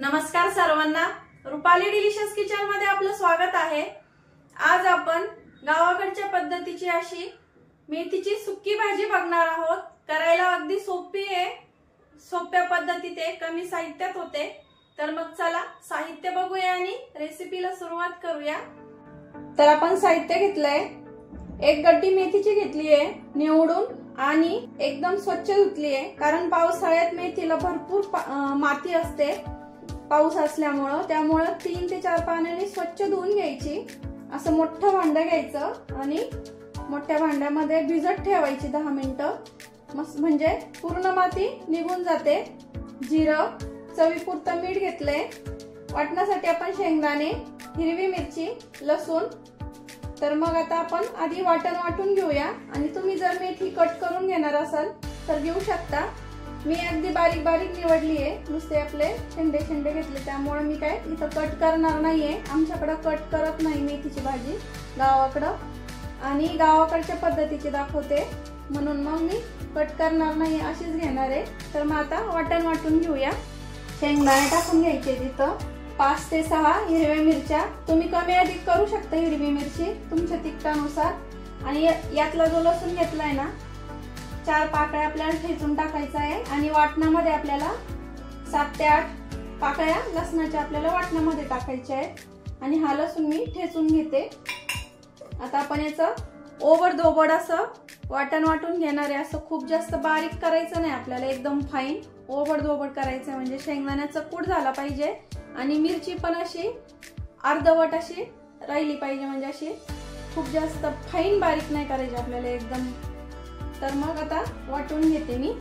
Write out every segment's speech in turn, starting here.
नमस्कार सर्वांना, Rupali delicious kitchen मध्ये आपलं स्वागत आहे। आज आपण गावाकडच्या पद्धतीची अशी मेथीची सुक्की भाजी बघणार आहोत। करायला अगदी सोपी आहे, सोप्या पद्धतीत आहे, कमी साहित्यात होते। तर मग चला साहित्य बघूया आणि रेसिपीला सुरुवात करूया। तर आपण साहित्य घेतलंय, एक गड्डी मेथीची घेतली आहे निवडून आणि एकदम स्वच्छ धुतली आहे, कारण पावसाळ्यात मेथीला भरपूर माती असते पाऊस असल्यामुळे, त्यामुळे 3 ते 4 पाण्याने स्वच्छ धुवून घ्यायची। असं मोठं भांड घ्यायचं आणि मोठ्या भांड्यामध्ये भिजत ठेवायची 10 मिनिटं, म्हणजे पूर्ण माती निघून जाते। जिरं, चवीपुरतं मीठ घेतलंय, वाटण्यासाठी आपण शेंगदाणे, हिरवी मिरची, लसूण। तर मग आता आपण आधी वाटण वाटून घेऊया आणि तुम्ही जर मेथी कट करून घेणार असाल तर घेऊ शकता। मी अगदी बारीक बारीक निवडली आहे, नुसते आपले शेंडे शेंडे घेतले, त्यामुळे मी काय इथं कट करणार नाहीये। आमच्याकडे कट करत नाही मेथीची भाजी गावाकडं, आणि गावाकडच्या पद्धतीची दाखवते म्हणून मग मी कट करणार नाही, अशीच घेणार आहे। तर मग आता वाटण वाटून घेऊया। शेंगदाणे टाकून घ्यायचे, तिथं 5 ते 6 हिरव्या मिरच्या, तुम्ही कमी अधिक करू शकता हिरवी मिरची तुमच्या तिखटानुसार। आणि यातला जो लसूण घेतलाय ना, 4 पाकळ्या आपल्याला ठेचून टाकायचा आहे आणि वाटणामध्ये आपल्याला 7 ते 8 पाकळ्या लसणाच्या आपल्याला वाटणामध्ये टाकायच्या आहेत। आणि हा लसूण मी ठेचून घेते। आता आपण याचं ओबडधोबड असं वाटण वाटून घेणार आहे। असं खूप जास्त बारीक करायचं नाही आपल्याला, एकदम फाईन ओबडधोबड करायचं, म्हणजे शेंगदाण्याचा कूट झाला पाहिजे आणि मिरची पण अशी अर्धवट अशी राहिली पाहिजे, म्हणजे अशी खूप जास्त फाईन बारीक नाही करायची आपल्याला एकदम। तर मग आता वाटून घेते मी।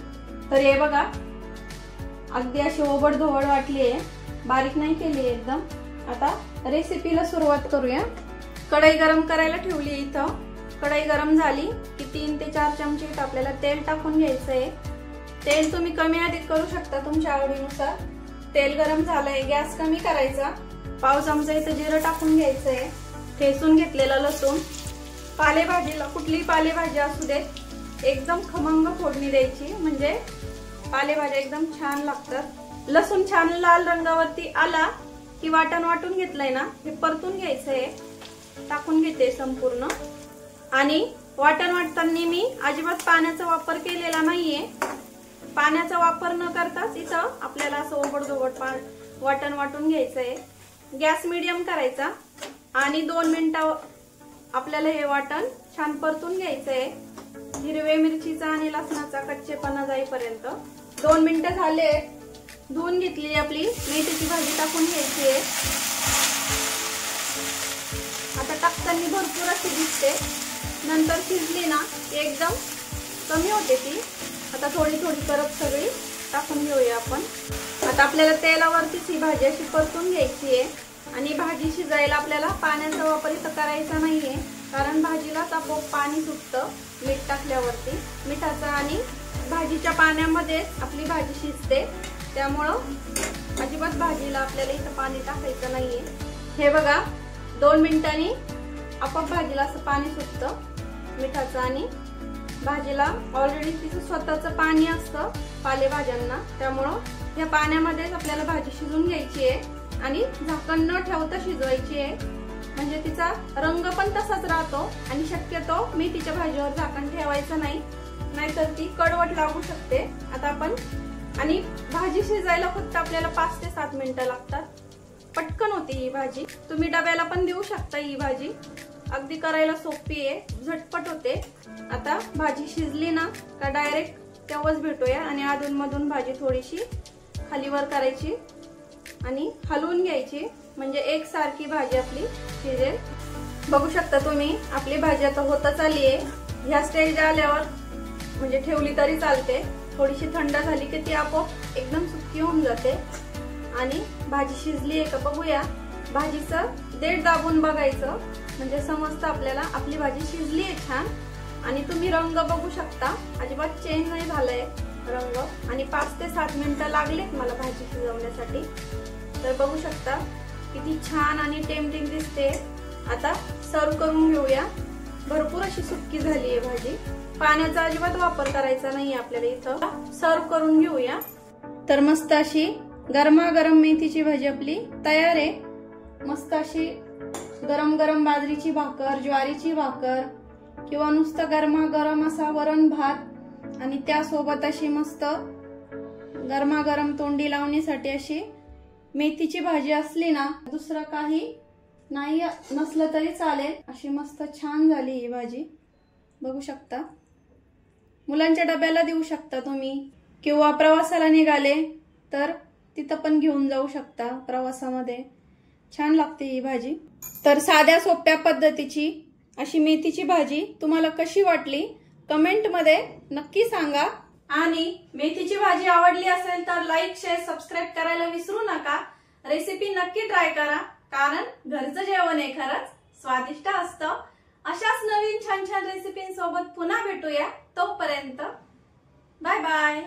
तर हे बघा, अगदी अशी ओबडधोबड वाटली आहे, बारीक नाही केली एकदम। आता रेसिपीला सुरुवात करूया। कढई गरम करायला ठेवली, इथं कढई गरम झाली की 3 ते 4 चमचे आपल्याला तेल टाकून घ्यायचं आहे। तेल तुम्ही कमी अधिक करू शकता तुमच्या आवडीनुसार। तेल गरम झालंय, गॅस कमी करायचा। पाव चमचा इथं जिरं टाकून घ्यायचंय, ठेचून घेतलेला लसूण। पालेभाजीला कुठली पालेभाजी असू दे एकदम खमंग फोडणी द्यायची, म्हणजे पालेभाज्या एकदम छान लागतात। लसूण छान लाल रंगावरती आला की वाटण वाटून घेतलंय ना, हे परतून घ्यायचंय, टाकून घेते संपूर्ण। आणि वाटण वाटताना मी अजिबात पाण्याचा वापर केलेला नाहीये। पाण्याचा वापर न करताच इथं आपल्याला असं ओबडधोबड वाटण वाटून घ्यायचंय। गॅस मीडियम करायचा आणि 2 मिनिटं आपल्याला हे वाटण छान परतून घ्यायचंय, हिरव्या मिरचीचा आणि लसणाचा कच्चेपणा जाईपर्यंत। 2 मिनिटं झाले, धुवून घेतली आपली मेथीची भाजी टाकून घ्यायची आहे। आता टाकताना भरपूर अशी दिसते, नंतर शिजली ना एकदम कमी होते ती। आता थोडी थोडी करत सगळी टाकून घेऊया आपण। आता आपल्याला तेलावरतीच ही भाजी अशी परतून घ्यायची आहे आणि भाजी शिजायला आपल्याला पाण्याचा वापर इथं करायचा नाहीये, कारण भाजीला आपोआप पाणी सुटतं मीठ टाकल्यावरती। मिठाचा आणि भाजीच्या पाण्यामध्ये आपली भाजी शिजते, त्यामुळं अजिबात भाजीला आपल्याला इथं पाणी टाकायचं नाहीये। हे बघा, 2 मिनिटांनी आपोआप भाजीला असं पाणी सुटतं मिठाचं, आणि भाजीला ऑलरेडी तिचं स्वतःचं पाणी असतं पालेभाज्यांना, त्यामुळं या पाण्यामध्येच आपल्याला भाजी शिजून घ्यायची आहे आणि झाकण न ठेवता शिजवायची आहे, म्हणजे तिचा रंग पण तसाच राहतो। आणि शक्यतो मेथीच्या भाजीवर झाकण ठेवायचं नाही, नाहीतर ती कडवट लागू शकते। आता आपण, आणि भाजी शिजायला फक्त आपल्याला 5 ते 7 मिनिटं लागतात, पटकन होती ही भाजी। तुम्ही डब्याला पण देऊ शकता, ही भाजी अगदी करायला सोपी आहे, झटपट होते। आता भाजी शिजली ना का डायरेक्ट तेव्हाच भेटूया, आणि अधून मधून भाजी थोडीशी खालीवर करायची आणि हलवून घ्यायची, म्हणजे एकसारखी भाजी आपली शिजेल। बघू शकता तुम्ही, आपली भाजी आता होतच आली आहे। ह्या स्टेज आल्यावर म्हणजे ठेवली तरी चालते, थोडीशी थंड झाली की ती आपोआप एकदम सुकी होऊन जाते। आणि भाजी शिजली आहे का बघूया, भाजीचं देठ दाबून बघायचं, म्हणजे समजतं आपल्याला आपली भाजी शिजली आहे छान। आणि तुम्ही रंग बघू शकता, अजिबात चेंज नाही झालाय रंग, आणि 5 ते 7 मिनिटं लागलेत मला भाजी शिजवण्यासाठी। तर बघू शकता किती छान आणि टेम्पटिंग दिसते। आता सर्व करून घेऊया। भरपूर अशी सुक्की झाली आहे भाजी, पाण्याचा अजिबात वापर करायचा नाही आपल्याला इथं। सर्व करून घेऊया। तर मस्त अशी गरमागरम मेथीची भाजी आपली तयार आहे। मस्त अशी गरम गरम बाजरीची भाकर, ज्वारीची भाकर किंवा नुसतं गरमागरम असा वरण भात आणि त्यासोबत अशी मस्त गरमागरम तोंडी लावण्यासाठी अशी मेथीची भाजी असली ना, दुसरं काही नाही नसलं तरी चालेल। अशी मस्त छान झाली ही भाजी, बघू शकता। मुलांच्या डब्याला देऊ शकता तुम्ही किंवा प्रवासाला निघाले तर तिथं पण घेऊन जाऊ शकता प्रवासामध्ये। छान लागते ही भाजी। तर साध्या सोप्या पद्धतीची अशी मेथीची भाजी तुम्हाला कशी वाटली कमेंट मध्ये नक्की सांगा। आणि मेथीची भाजी आवडली असेल तर लाईक, शेअर, सबस्क्राईब करायला विसरू नका। रेसिपी नक्की ट्राय करा, कारण घरचं जेवण आहे खरंच स्वादिष्ट असतं। अशाच नवीन छान छान रेसिपींसोबत पुन्हा भेटूया। तोपर्यंत बाय बाय।